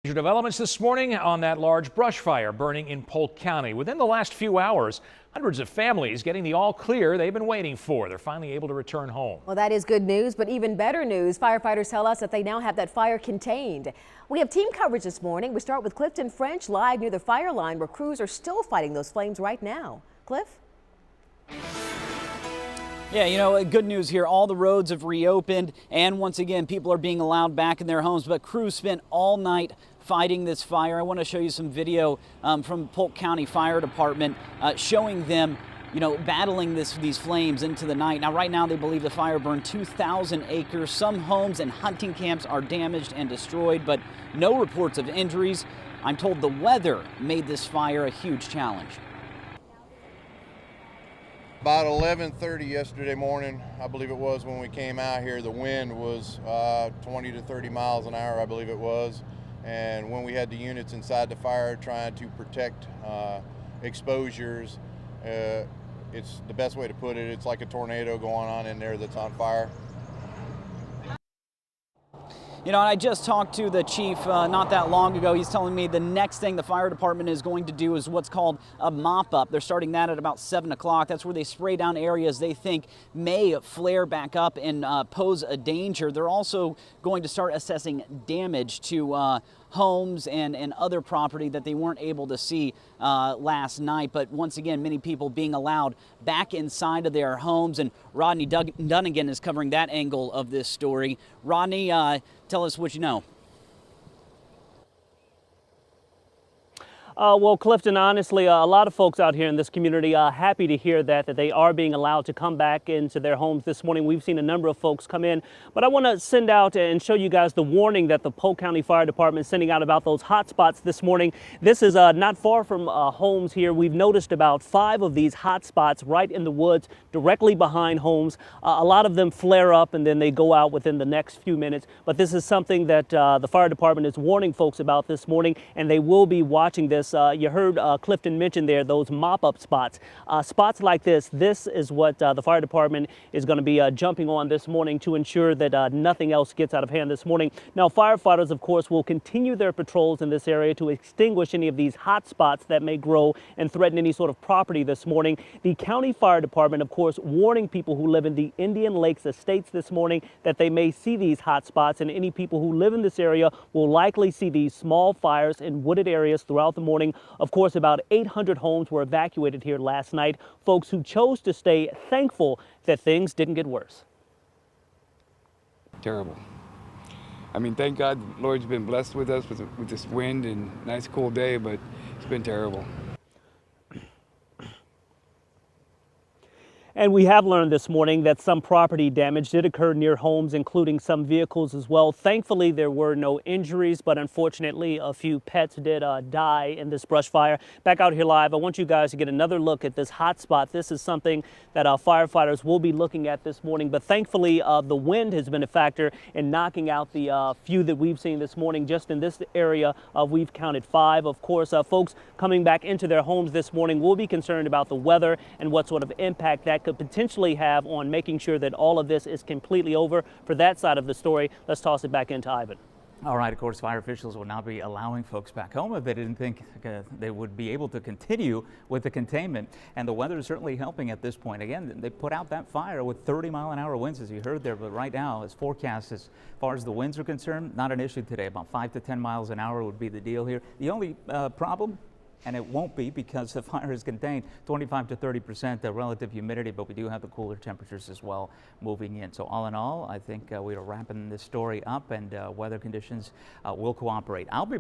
Major developments this morning on that large brush fire burning in Polk County. Within the last few hours, hundreds of families getting the all clear they've been waiting for. They're finally able to return home. Well, that is good news, but even better news. Firefighters tell us that they now have that fire contained. We have team coverage this morning. We start with Clifton French live near the fire line where crews are still fighting those flames right now. Cliff? Yeah, good news here. All the roads have reopened, and once again, people are being allowed back in their homes, but crews spent all night fighting this fire. I want to show you some video from Polk County Fire Department showing them, battling these flames into the night. Now, right now, they believe the fire burned 2,000 acres. Some homes and hunting camps are damaged and destroyed, but no reports of injuries. I'm told the weather made this fire a huge challenge. About 11:30 yesterday morning, I believe it was, when we came out here, the wind was 20 to 30 miles an hour, I believe it was. And when we had the units inside the fire trying to protect exposures, it's the best way to put it. It's like a tornado going on in there that's on fire. And I just talked to the chief not that long ago. He's telling me the next thing the fire department is going to do is what's called a mop-up. They're starting that at about 7 o'clock. That's where they spray down areas they think may flare back up and pose a danger. They're also going to start assessing damage to homes and other property that they weren't able to see last night. But once again, many people being allowed back inside of their homes. And Rodney Dunnigan is covering that angle of this story. Rodney, tell us what you know. Well, Clifton, honestly, a lot of folks out here in this community are happy to hear that they are being allowed to come back into their homes this morning. We've seen a number of folks come in, but I want to send out and show you guys the warning that the Polk County Fire Department is sending out about those hot spots this morning. This is not far from homes here. We've noticed about 5 of these hot spots right in the woods directly behind homes. A lot of them flare up and then they go out within the next few minutes. But this is something that the fire department is warning folks about this morning, and they will be watching this. You heard Clifton mention there those mop-up spots. Spots like this is what the fire department is going to be jumping on this morning to ensure that nothing else gets out of hand this morning. Now, firefighters, of course, will continue their patrols in this area to extinguish any of these hot spots that may grow and threaten any sort of property this morning. The county fire department, of course, warning people who live in the Indian Lakes estates this morning that they may see these hot spots, and any people who live in this area will likely see these small fires in wooded areas throughout the morning. Of course, about 800 homes were evacuated here last night. Folks who chose to stay thankful that things didn't get worse. Terrible. I mean, thank God the Lord's been blessed with us with this wind and nice cool day, but it's been terrible. And we have learned this morning that some property damage did occur near homes, including some vehicles as well. Thankfully, there were no injuries, but unfortunately, a few pets did die in this brush fire. Back out here live, I want you guys to get another look at this hot spot. This is something that our firefighters will be looking at this morning, but thankfully, the wind has been a factor in knocking out the few that we've seen this morning. Just in this area, we've counted 5. Of course, folks coming back into their homes this morning will be concerned about the weather and what sort of impact that could potentially have on making sure that all of this is completely over. For that side of the story, let's toss it back into Ivan. All right, of course, fire officials will now be allowing folks back home if they didn't think they would be able to continue with the containment. And the weather is certainly helping at this point. Again, they put out that fire with 30-mile-an-hour winds, as you heard there, but right now, as forecast, as far as the winds are concerned, not an issue today. About 5 to 10 miles an hour would be the deal here. The only problem, and it won't be because the fire is contained, 25 to 30% relative humidity, but we do have the cooler temperatures as well moving in. So all in all, I think we are wrapping this story up, and weather conditions will cooperate. I'll be